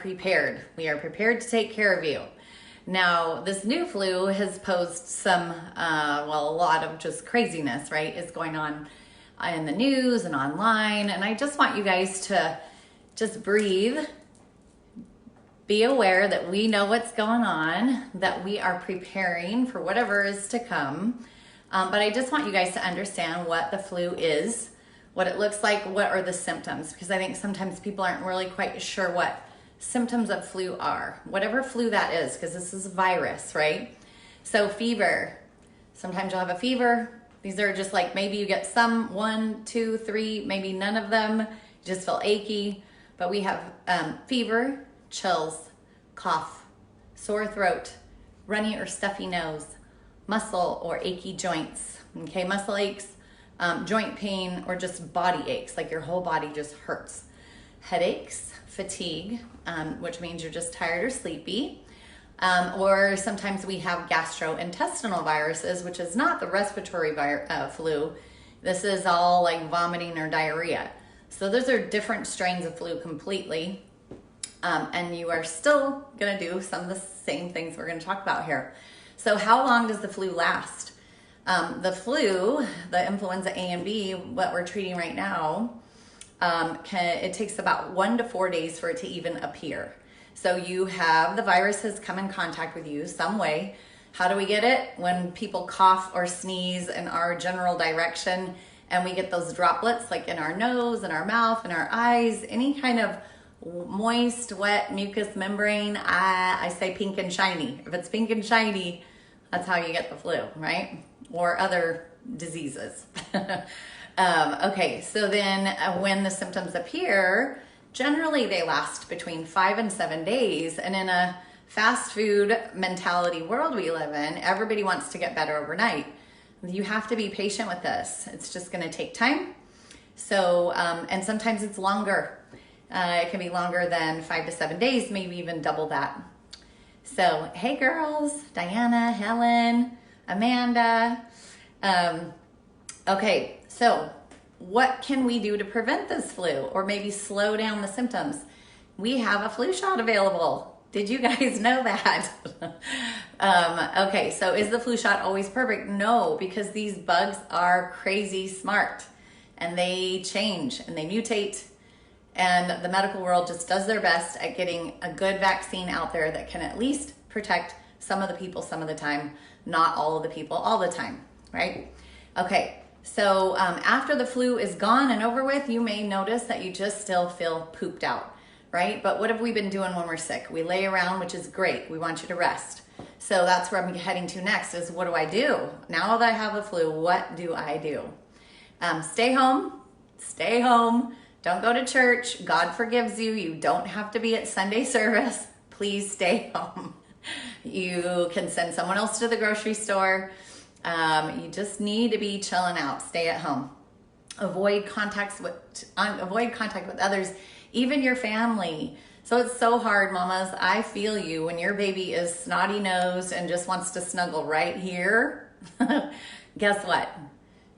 prepared. We are prepared to take care of you. Now, this new flu has posed some, a lot of just craziness, right, is going on in the news and online. And I just want you guys to just breathe, be aware that we know what's going on, that we are preparing for whatever is to come. But I just want you guys to understand what the flu is, what it looks like, what are the symptoms, because I think sometimes people aren't really quite sure what symptoms of flu are, whatever flu that is, because this is a virus, right? So fever, sometimes you'll have a fever. These are just like, maybe you get some, 1, 2, 3, maybe none of them, you just feel achy. But we have fever, chills, cough, sore throat, runny or stuffy nose, muscle or achy joints, okay, muscle aches, joint pain, or just body aches, like your whole body just hurts. Headaches, fatigue, which means you're just tired or sleepy. Or sometimes we have gastrointestinal viruses, which is not the respiratory flu. This is all like vomiting or diarrhea. So those are different strains of flu completely. And you are still gonna do some of the same things we're gonna talk about here. So how long does the flu last? The flu, the influenza A and B, what we're treating right now, it takes about 1 to 4 days for it to even appear. So you have, the virus has come in contact with you some way. How do we get it? When people cough or sneeze in our general direction, and we get those droplets like in our nose and our mouth and our eyes, any kind of moist, wet mucous membrane. I say pink and shiny. If it's pink and shiny, that's how you get the flu, right? Or other diseases. Okay, so then when the symptoms appear, generally they last between 5 and 7 days. And in a fast food mentality world we live in, everybody wants to get better overnight. You have to be patient with this. It's just gonna take time. So, and sometimes it's longer. It can be longer than 5 to 7 days, maybe even double that. So, hey girls, Diana, Helen, Amanda. Okay, so what can we do to prevent this flu or maybe slow down the symptoms? We have a flu shot available. Did you guys know that? Okay, so is the flu shot always perfect? No, because these bugs are crazy smart and they change and they mutate, and the medical world just does their best at getting a good vaccine out there that can at least protect some of the people some of the time, not all of the people all the time, right? Okay, so after the flu is gone and over with, you may notice that you just still feel pooped out, right? But what have we been doing when we're sick? We lay around, which is great. We want you to rest. So that's where I'm heading to next, is what do I do? Now that I have the flu, what do I do? Stay home, stay home. Don't go to church. God forgives you. You don't have to be at Sunday service. Please stay home. You can send someone else to the grocery store. You just need to be chilling out. Stay at home. Avoid contact with others, even your family. So it's so hard, mamas. I feel you when your baby is snotty-nosed and just wants to snuggle right here. Guess what?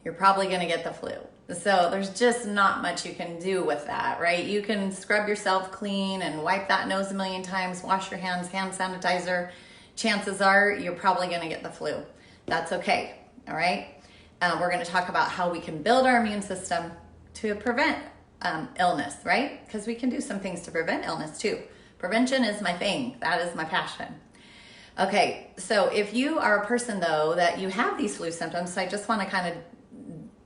You're probably going to get the flu. So there's just not much you can do with that, right? You can scrub yourself clean and wipe that nose a million times, wash your hands, hand sanitizer. Chances are you're probably going to get the flu. That's okay, all right? We're going to talk about how we can build our immune system to prevent illness, right? Because we can do some things to prevent illness too. Prevention is my thing. That is my passion. Okay, so if you are a person though that you have these flu symptoms, so I just want to kind of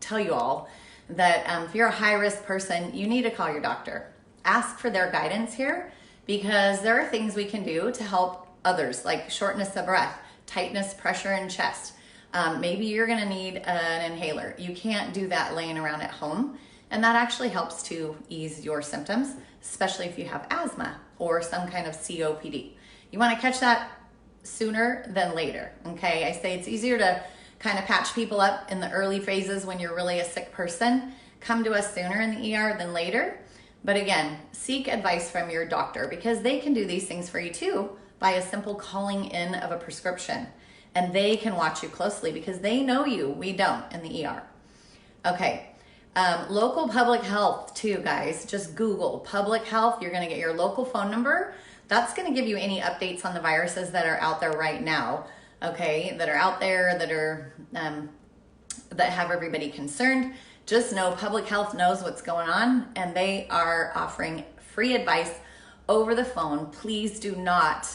tell you all that if you're a high-risk person, you need to call your doctor. Ask for their guidance here, because there are things we can do to help others, like shortness of breath, tightness, pressure in chest. Maybe you're gonna need an inhaler. You can't do that laying around at home, and that actually helps to ease your symptoms, especially if you have asthma or some kind of COPD. You wanna catch that sooner than later, okay? I say it's easier to kind of patch people up in the early phases when you're really a sick person. Come to us sooner in the ER than later. But again, seek advice from your doctor, because they can do these things for you too by a simple calling in of a prescription. And they can watch you closely because they know you. We don't in the ER. Okay, local public health too, guys. Just Google public health. You're gonna get your local phone number. That's going to give you any updates on the viruses that are out there right now, okay, that are out there, that are that have everybody concerned. Just know public health knows what's going on, and they are offering free advice over the phone. Please do not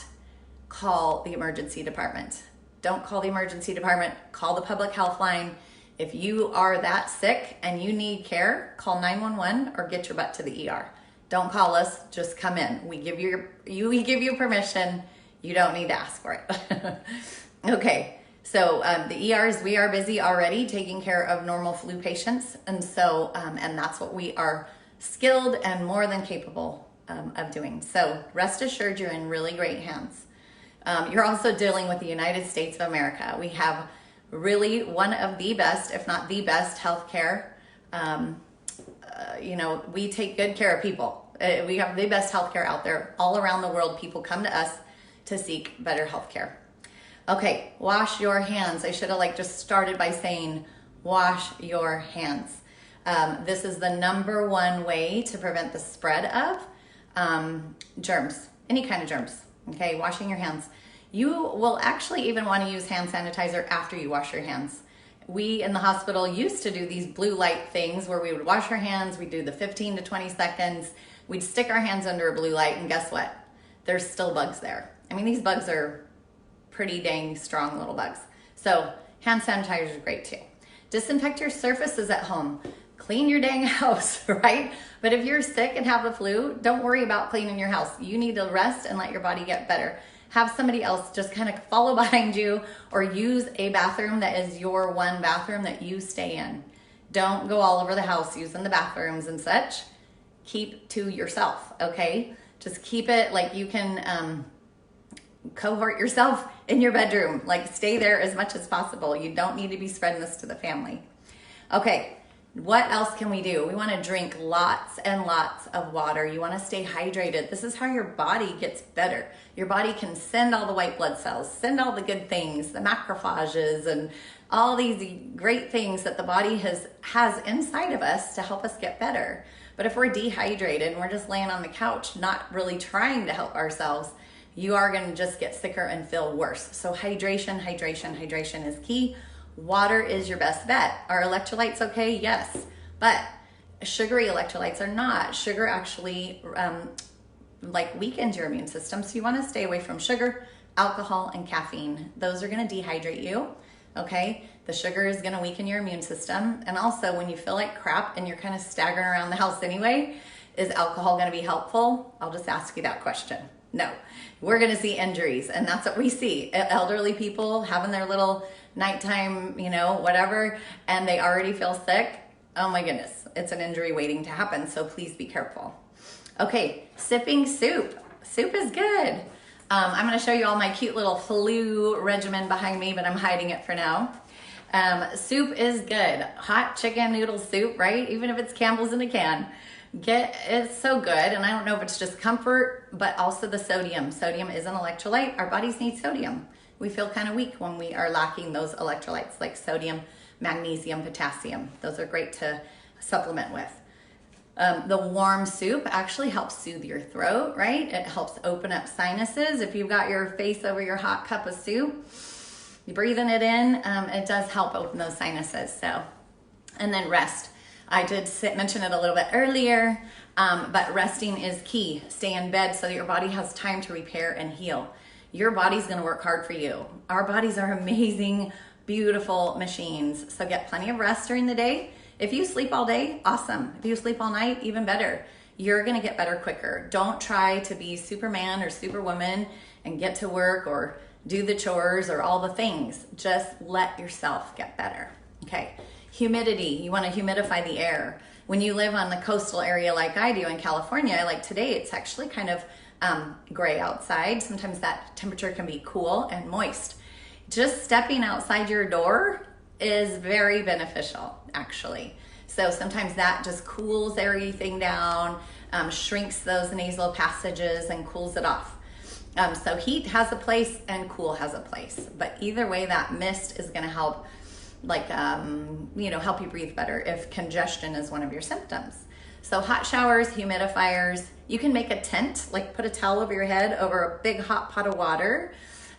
call the emergency department. Don't call the emergency department. Call the public health line. If you are that sick and you need care, call 911 or get your butt to the ER. Don't call us, just come in. We give you permission. You don't need to ask for it. Okay, so the ERs, we are busy already taking care of normal flu patients. And so, and that's what we are skilled and more than capable of doing. So rest assured you're in really great hands. You're also dealing with the United States of America. We have really one of the best, if not the best, healthcare. You know, we take good care of people. We have the best healthcare out there. All around the world, people come to us to seek better healthcare. Okay, wash your hands. I should have just started by saying, wash your hands. This is the #1 way to prevent the spread of germs, any kind of germs. Okay, washing your hands. You will actually even want to use hand sanitizer after you wash your hands. We in the hospital used to do these blue light things where we would wash our hands, we'd do the 15 to 20 seconds, we'd stick our hands under a blue light, and guess what? There's still bugs there. I mean, these bugs are pretty dang strong little bugs. So hand sanitizer is great too. Disinfect your surfaces at home. Clean your dang house, right? But if you're sick and have the flu, don't worry about cleaning your house. You need to rest and let your body get better. Have somebody else just kind of follow behind you, or use a bathroom that is your one bathroom that you stay in. Don't go all over the house using the bathrooms and such. Keep to yourself, okay? Just keep it like you can cohort yourself in your bedroom. Stay there as much as possible. You don't need to be spreading this to the family. Okay. What else can we do? We want to drink lots and lots of water. You want to stay hydrated. This is how your body gets better. Your body can send all the white blood cells, send all the good things, the macrophages, and all these great things that the body has inside of us to help us get better. But if we're dehydrated and we're just laying on the couch, not really trying to help ourselves, you are going to just get sicker and feel worse. So hydration, hydration, hydration is key. Water is your best bet. Are electrolytes okay? Yes. But sugary electrolytes are not. Sugar actually weakens your immune system. So you want to stay away from sugar, alcohol, and caffeine. Those are going to dehydrate you. Okay? The sugar is going to weaken your immune system. And also when you feel like crap and you're kind of staggering around the house anyway, is alcohol going to be helpful? I'll just ask you that question. No. We're going to see injuries, and that's what we see. Elderly people having their little nighttime, whatever, and they already feel sick. Oh my goodness, it's an injury waiting to happen, so please be careful. Okay, sipping soup. Soup is good. I'm going to show you all my cute little flu regimen behind me, but I'm hiding it for now. Soup is good. Hot chicken noodle soup, right? Even if it's Campbell's in a can. It's so good, and I don't know if it's just comfort, but also the sodium. Sodium is an electrolyte. Our bodies need sodium. We feel kind of weak when we are lacking those electrolytes like sodium, magnesium, potassium. Those are great to supplement with. The warm soup actually helps soothe your throat, right? It helps open up sinuses. If you've got your face over your hot cup of soup, you're breathing it in, it does help open those sinuses. So, and then rest. I did mention it a little bit earlier, but resting is key. Stay in bed so that your body has time to repair and heal. Your body's gonna work hard for you. Our bodies are amazing, beautiful machines. So get plenty of rest during the day. If you sleep all day, awesome. If you sleep all night, even better. You're gonna get better quicker. Don't try to be Superman or Superwoman and get to work or do the chores or all the things. Just let yourself get better, okay? Humidity, you wanna humidify the air. When you live on the coastal area like I do in California, like today, it's actually kind of gray outside. Sometimes that temperature can be cool and moist. Just stepping outside your door is very beneficial, actually. So sometimes that just cools everything down, shrinks those nasal passages and cools it off. So heat has a place and cool has a place. But either way, that mist is gonna help, help you breathe better if congestion is one of your symptoms. So hot showers, humidifiers, you can make a tent, like put a towel over your head over a big hot pot of water.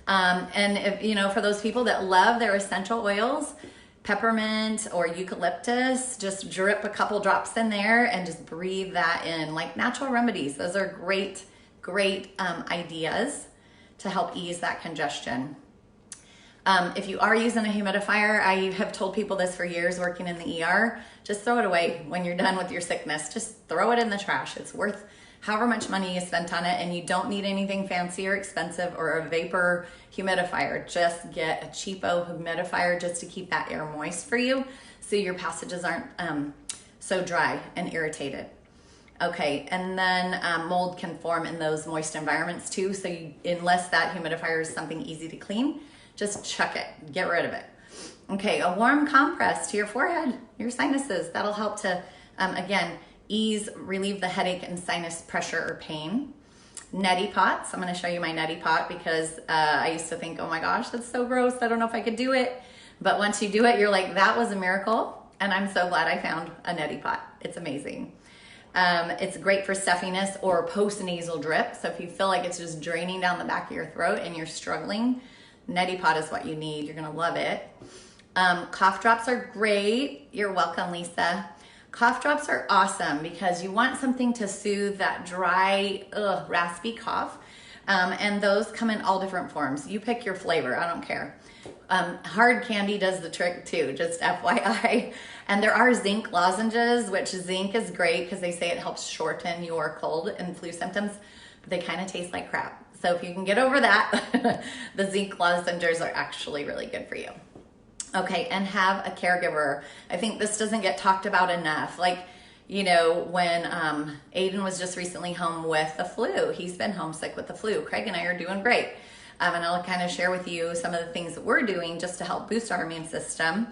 And if, you know, for those people that love their essential oils, peppermint or eucalyptus, just drip a couple drops in there and just breathe that in, like natural remedies. Those are great, great ideas to help ease that congestion. If you are using a humidifier, I have told people this for years working in the ER, just throw it away when you're done with your sickness. Just throw it in the trash. It's worth however much money you spent on it, and you don't need anything fancy or expensive or a vapor humidifier. Just get a cheapo humidifier just to keep that air moist for you so your passages aren't so dry and irritated. Okay, and then mold can form in those moist environments too, so unless that humidifier is something easy to clean, just chuck it, get rid of it. Okay, a warm compress to your forehead, your sinuses. That'll help to, again, relieve the headache and sinus pressure or pain. Neti pots. I'm going to show you my neti pot because I used to think, oh my gosh, that's so gross. I don't know if I could do it. But once you do it, you're like, that was a miracle. And I'm so glad I found a neti pot. It's amazing. It's great for stuffiness or post-nasal drip. So if you feel like it's just draining down the back of your throat and you're struggling, neti pot is what you need. You're going to love it. Cough drops are great. You're welcome, Lisa. Cough drops are awesome because you want something to soothe that dry, raspy cough. And those come in all different forms. You pick your flavor, I don't care. Hard candy does the trick too, just FYI. And there are zinc lozenges, which zinc is great because they say it helps shorten your cold and flu symptoms, but they kind of taste like crap. So if you can get over that, the zinc lozenges are actually really good for you. Okay, and have a caregiver. I think this doesn't get talked about enough. Like, you know, when Aiden was just recently home with the flu, he's been homesick with the flu. Craig and I are doing great. And I'll kind of share with you some of the things that we're doing just to help boost our immune system.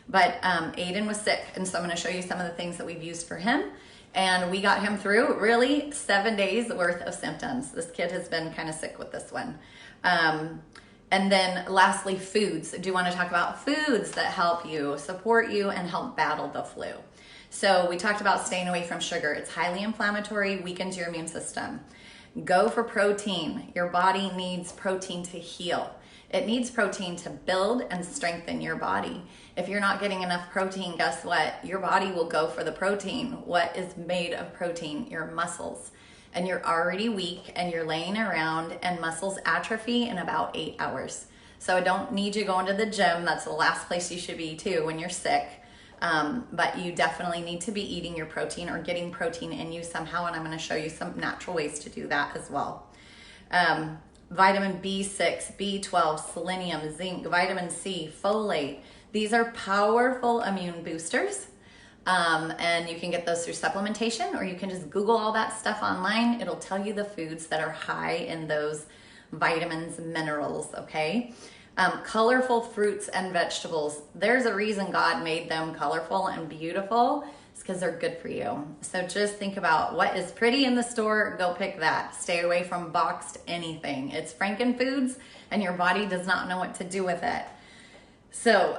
But Aiden was sick, and so I'm going to show you some of the things that we've used for him. And we got him through really 7 days worth of symptoms. This kid has been kind of sick with this one. And then lastly, foods. Do you want to talk about foods that help you, support you, and help battle the flu? So we talked about staying away from sugar. It's highly inflammatory, weakens your immune system. Go for protein. Your body needs protein to heal. It needs protein to build and strengthen your body. If you're not getting enough protein, guess what? Your body will go for the protein. What is made of protein? Your muscles. And you're already weak and you're laying around, and muscles atrophy in about 8 hours. So I don't need you going to the gym. That's the last place you should be too when you're sick. But you definitely need to be eating your protein or getting protein in you somehow. And I'm going to show you some natural ways to do that as well. Vitamin B6, B12, selenium, zinc, vitamin C, folate. These are powerful immune boosters. And you can get those through supplementation, or you can just Google all that stuff online. It'll tell you the foods that are high in those vitamins, minerals, okay? Colorful fruits and vegetables. There's a reason God made them colorful and beautiful. It's because they're good for you. So just think about what is pretty in the store, go pick that. Stay away from boxed anything. It's Frankenfoods and your body does not know what to do with it. So,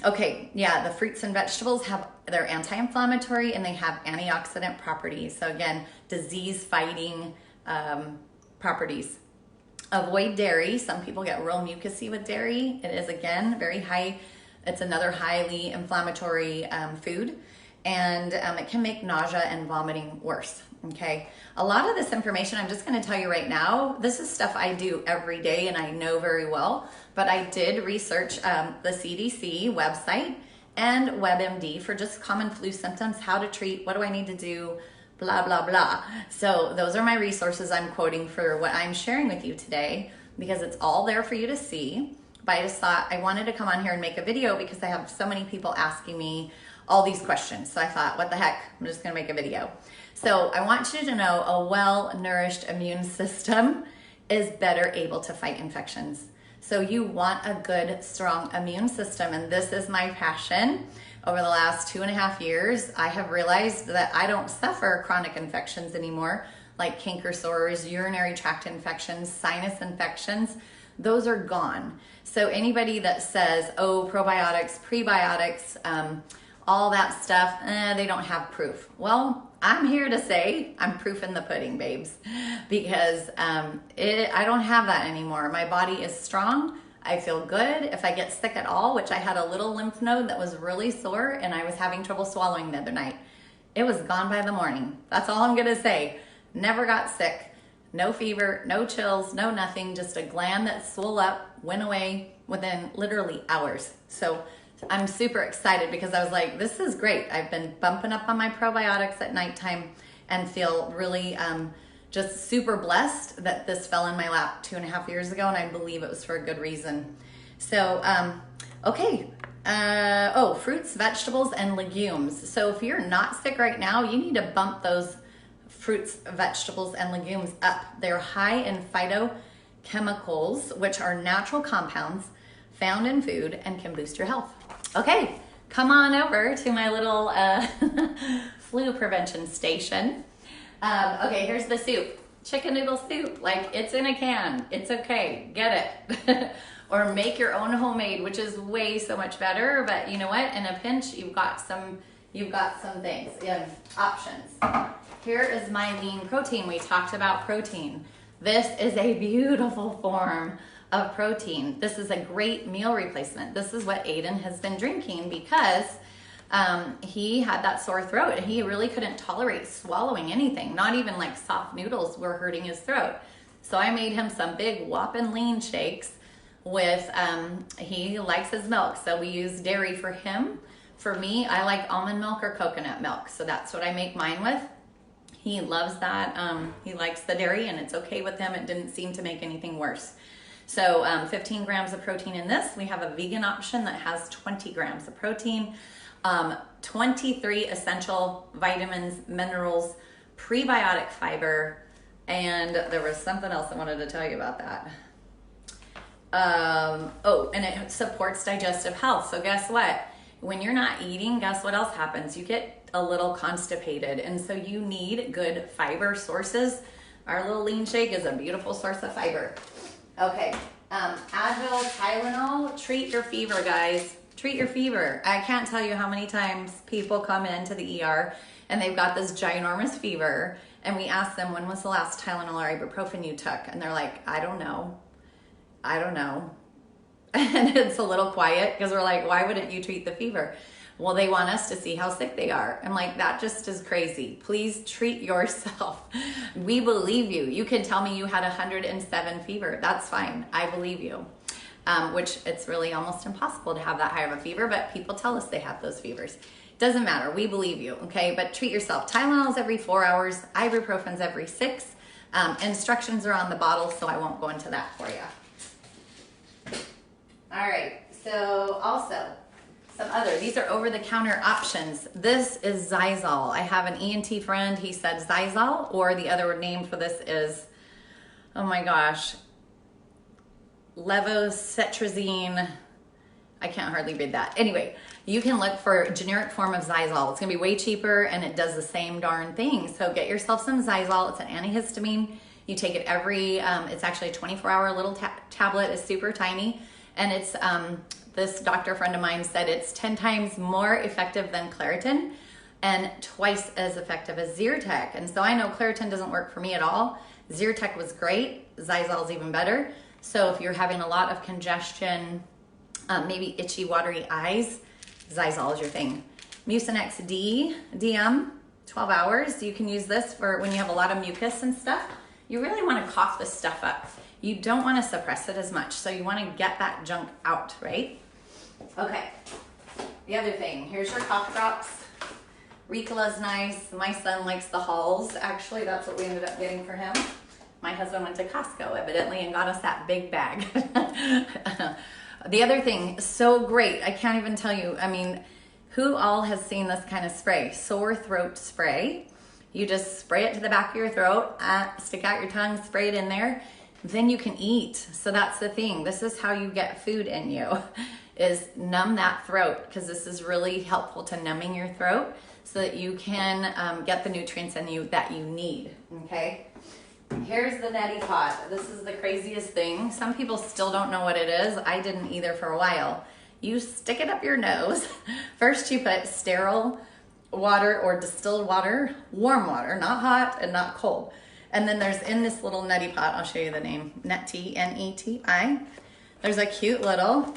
okay, yeah, the fruits and vegetables they're anti-inflammatory and they have antioxidant properties. So again, disease-fighting properties. Avoid dairy. Some people get real mucousy with dairy. It is, again, very high. It's another highly inflammatory food, and it can make nausea and vomiting worse, okay? A lot of this information I'm just gonna tell you right now, this is stuff I do every day and I know very well, but I did research the CDC website and WebMD for just common flu symptoms, how to treat, what do I need to do, blah, blah, blah. So those are my resources I'm quoting for what I'm sharing with you today, because it's all there for you to see. But I just thought I wanted to come on here and make a video because I have so many people asking me all these questions. So I thought, what the heck, I'm just gonna make a video. So I want you to know a well-nourished immune system is better able to fight infections. So you want a good, strong immune system, and this is my passion. Over the last 2.5 years, I have realized that I don't suffer chronic infections anymore, like canker sores, urinary tract infections, sinus infections. Those are gone. So anybody that says, oh, probiotics, prebiotics, all that stuff, they don't have proof. Well, I'm here to say I'm proof in the pudding, babes, because I don't have that anymore. My body is strong. I feel good. If I get sick at all, which I had a little lymph node that was really sore and I was having trouble swallowing the other night, it was gone by the morning. That's all I'm gonna say. Never got sick. No fever, no chills, no nothing. Just a gland that swelled up, went away within literally hours. So I'm super excited because I was like, this is great. I've been bumping up on my probiotics at nighttime and feel really just super blessed that this fell in my lap 2.5 years ago, and I believe it was for a good reason. So, okay. Fruits, vegetables, and legumes. So if you're not sick right now, you need to bump those fruits, vegetables, and legumes up. They're high in phytochemicals, which are natural compounds found in food and can boost your health. Okay, come on over to my little flu prevention station. Okay, here's the soup. Chicken noodle soup, like it's in a can. It's okay, get it. Or make your own homemade, which is way so much better. But you know what? In a pinch, you've got some things, options. Here is my lean protein. We talked about protein. This is a beautiful form of protein. This is a great meal replacement. This is what Aiden has been drinking because he had that sore throat and he really couldn't tolerate swallowing anything. Not even like soft noodles were hurting his throat. So I made him some big whopping lean shakes with, he likes his milk. So we use dairy for him. For me, I like almond milk or coconut milk. So that's what I make mine with. He loves that. He likes the dairy and it's okay with him. It didn't seem to make anything worse. So 15 grams of protein in this. We have a vegan option that has 20 grams of protein. 23 essential vitamins, minerals, prebiotic fiber, and there was something else I wanted to tell you about that. And it supports digestive health. So guess what? When you're not eating, guess what else happens? You get a little constipated, and so you need good fiber sources. Our little lean shake is a beautiful source of fiber. Okay, Advil, Tylenol, treat your fever, guys. Treat your fever. I can't tell you how many times people come into the ER and they've got this ginormous fever, and we ask them, when was the last Tylenol or ibuprofen you took? And they're like, I don't know. And it's a little quiet because we're like, why wouldn't you treat the fever? Well, they want us to see how sick they are. I'm like, that just is crazy. Please treat yourself. We believe you. You can tell me you had 107 fever. That's fine. I believe you. Which it's really almost impossible to have that high of a fever, but people tell us they have those fevers. Doesn't matter. We believe you, okay? But treat yourself. Tylenol's every 4 hours. Ibuprofen's every 6. Instructions are on the bottle, so I won't go into that for you. All right. So also, some other, these are over-the-counter options. This is Zysol. I have an ENT friend. He said Zysol, or the other name for this is, oh my gosh, levocetrazine. I can't hardly read that. Anyway, you can look for a generic form of Zysol. It's gonna be way cheaper and it does the same darn thing. So get yourself some Zysol. It's an antihistamine. You take it every, it's actually a 24-hour little tablet. It's super tiny. And it's, this doctor friend of mine said it's 10 times more effective than Claritin and twice as effective as Zyrtec. And so I know Claritin doesn't work for me at all. Zyrtec was great. Zysol's even better. So if you're having a lot of congestion, maybe itchy, watery eyes, Zysol is your thing. Mucinex D, DM, 12 hours. You can use this for when you have a lot of mucus and stuff. You really want to cough this stuff up. You don't want to suppress it as much. So you want to get that junk out, right? Okay. The other thing, here's your cough drops. Ricola's nice. My son likes the Halls. Actually, that's what we ended up getting for him. My husband went to Costco, evidently, and got us that big bag. The other thing, so great. I can't even tell you. I mean, who all has seen this kind of spray? Sore throat spray. You just spray it to the back of your throat, stick out your tongue, spray it in there. Then you can eat. So that's the thing. This is how you get food in you, is numb that throat, because this is really helpful to numbing your throat so that you can get the nutrients in you that you need, okay? Here's the neti pot. This is the craziest thing. Some people still don't know what it is. I didn't either for a while. You stick it up your nose. First you put sterile water or distilled water, warm water, not hot and not cold. And then there's in this little neti pot, I'll show you the name, Neti, N-E-T-I. There's a cute little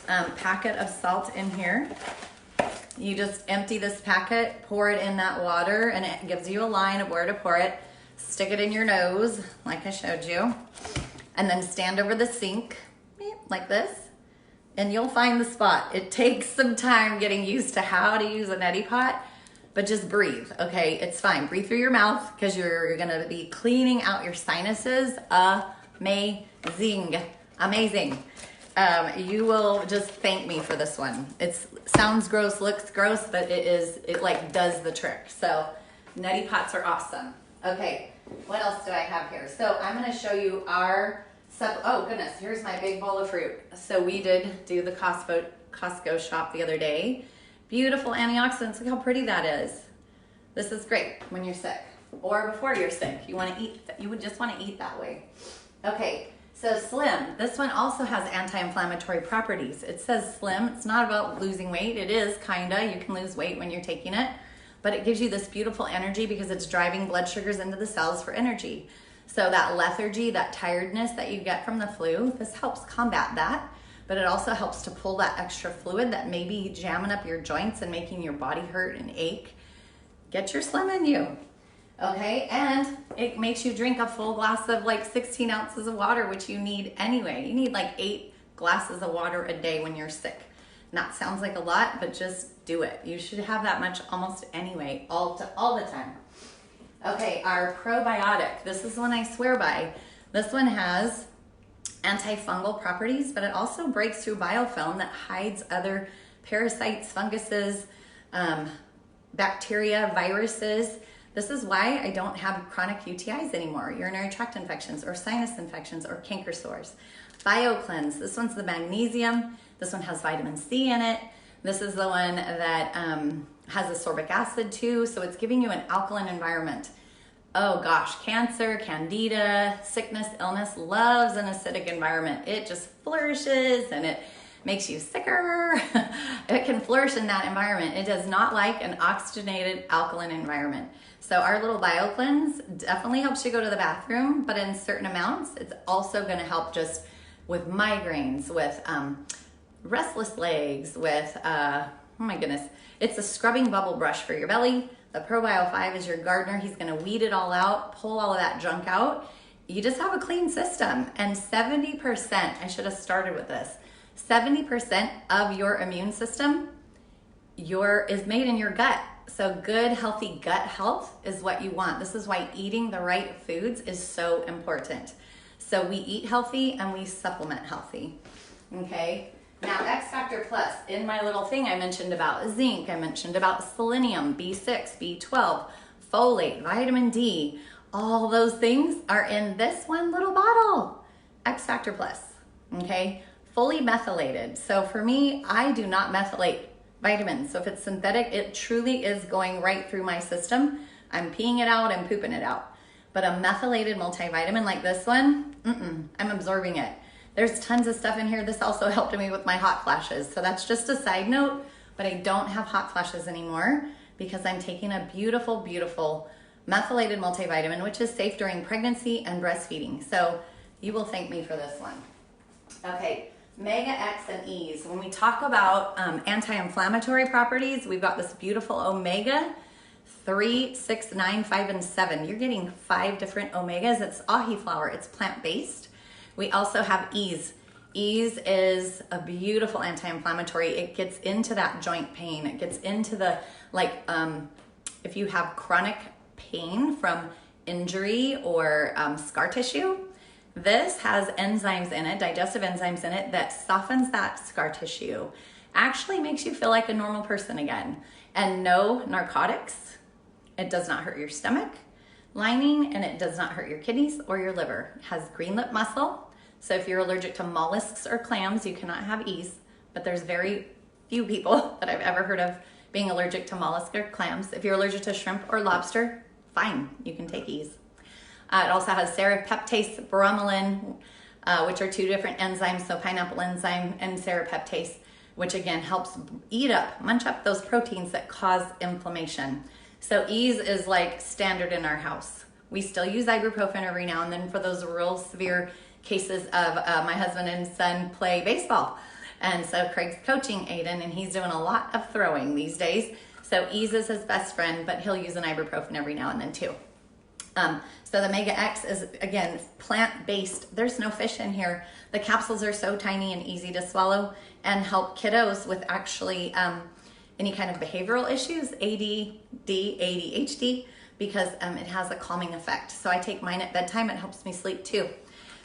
packet of salt in here. You just empty this packet, pour it in that water, and it gives you a line of where to pour it. Stick it in your nose, like I showed you, and then stand over the sink, like this, and you'll find the spot. It takes some time getting used to how to use a neti pot, but just breathe, okay? It's fine. Breathe through your mouth because you're gonna be cleaning out your sinuses. Amazing, amazing. You will just thank me for this one. It sounds gross, looks gross, but it like does the trick. So neti pots are awesome. Okay, what else do I have here? So I'm gonna show you our, oh goodness, here's my big bowl of fruit. So we did do the Costco shop the other day. Beautiful antioxidants, look how pretty that is. This is great when you're sick or before you're sick. You would just wanna eat that way. Okay. So Slim, this one also has anti-inflammatory properties. It says Slim, it's not about losing weight. It is kinda, you can lose weight when you're taking it, but it gives you this beautiful energy because it's driving blood sugars into the cells for energy. So that lethargy, that tiredness that you get from the flu, this helps combat that, but it also helps to pull that extra fluid that may be jamming up your joints and making your body hurt and ache. Get your Slim in you. Okay, and it makes you drink a full glass of like 16 ounces of water, which you need anyway. You need like 8 glasses of water a day when you're sick. And that sounds like a lot, but just do it. You should have that much almost anyway, all the time. Okay, our probiotic. This is one I swear by. This one has antifungal properties, but it also breaks through biofilm that hides other parasites, funguses, bacteria, viruses. This is why I don't have chronic UTIs anymore, urinary tract infections or sinus infections or canker sores. BioCleanse, this one's the magnesium. This one has vitamin C in it. This is the one that has ascorbic acid too, so it's giving you an alkaline environment. Oh gosh, cancer, candida, sickness, illness loves an acidic environment. It just flourishes and it makes you sicker. It can flourish in that environment. It does not like an oxygenated alkaline environment. So our little BioCleanse definitely helps you go to the bathroom, but in certain amounts, it's also gonna help just with migraines, with restless legs, with, oh my goodness, it's a scrubbing bubble brush for your belly. The ProBio 5 is your gardener. He's gonna weed it all out, pull all of that junk out. You just have a clean system. And 70%, I should have started with this, 70% of your immune system is made in your gut. So good, healthy gut health is what you want. This is why eating the right foods is so important. So we eat healthy and we supplement healthy, okay? Now X Factor Plus, in my little thing I mentioned about zinc, I mentioned about selenium, B6, B12, folate, vitamin D, all those things are in this one little bottle, X Factor Plus, okay? Fully methylated. So for me, I do not methylate vitamins. So if it's synthetic, it truly is going right through my system. I'm peeing it out, I'm pooping it out. But a methylated multivitamin like this one, I'm absorbing it. There's tons of stuff in here. This also helped me with my hot flashes. So that's just a side note, but I don't have hot flashes anymore because I'm taking a beautiful, beautiful methylated multivitamin, which is safe during pregnancy and breastfeeding. So you will thank me for this one. Okay. Mega X and E's. When we talk about anti-inflammatory properties, we've got this beautiful omega 3, 6, 9, 5, and 7. You're getting 5 different omegas. It's ahi flour. It's plant-based. We also have E's. E's is a beautiful anti-inflammatory. It gets into that joint pain. It gets into the, if you have chronic pain from injury or scar tissue, this has enzymes in it, digestive enzymes in it, that softens that scar tissue, actually makes you feel like a normal person again. And no narcotics. It does not hurt your stomach lining, and it does not hurt your kidneys or your liver. It has green lip mussel. So if you're allergic to mollusks or clams, you cannot have E's, but there's very few people that I've ever heard of being allergic to mollusks or clams. If you're allergic to shrimp or lobster, fine, you can take E's. It also has serrapeptase, bromelain, which are 2 different enzymes, so pineapple enzyme and serrapeptase. which again helps munch up those proteins that cause inflammation. So ease is like standard in our house. We still use ibuprofen every now and then for those real severe cases of my husband and son play baseball. And so Craig's coaching Aiden, and he's doing a lot of throwing these days. So ease is his best friend, but he'll use an ibuprofen every now and then too. So the Mega X is, again, plant-based. There's no fish in here. The capsules are so tiny and easy to swallow and help kiddos with actually any kind of behavioral issues, ADD, ADHD, because it has a calming effect. So I take mine at bedtime. It helps me sleep too.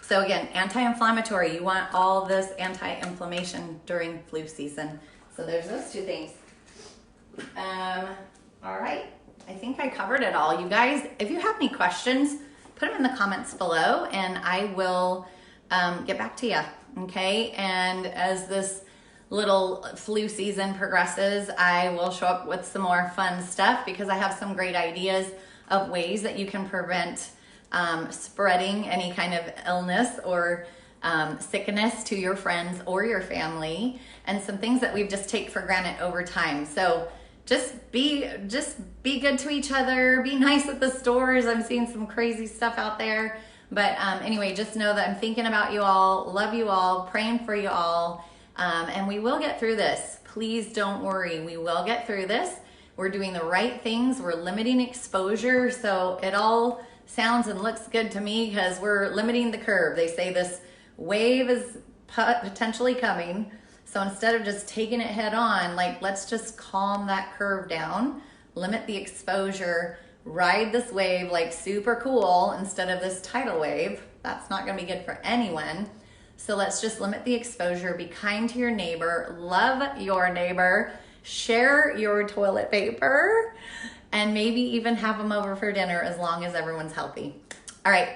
So again, anti-inflammatory. You want all this anti-inflammation during flu season. So there's those two things. All right. I think I covered it all. You guys, if you have any questions, put them in the comments below and I will get back to you, okay? And as this little flu season progresses, I will show up with some more fun stuff because I have some great ideas of ways that you can prevent spreading any kind of illness or sickness to your friends or your family, and some things that we just take for granted over time. So just be good to each other. Be nice at the stores. I'm seeing some crazy stuff out there. But anyway, just know that I'm thinking about you all, love you all, praying for you all, and we will get through this. Please don't worry. We will get through this. We're doing the right things. We're limiting exposure. So it all sounds and looks good to me because we're limiting the curve. They say this wave is potentially coming. So instead of just taking it head on, like, let's just calm that curve down, limit the exposure, ride this wave like super cool instead of this tidal wave. That's not going to be good for anyone. So let's just limit the exposure, be kind to your neighbor, love your neighbor, share your toilet paper, and maybe even have them over for dinner as long as everyone's healthy. All right.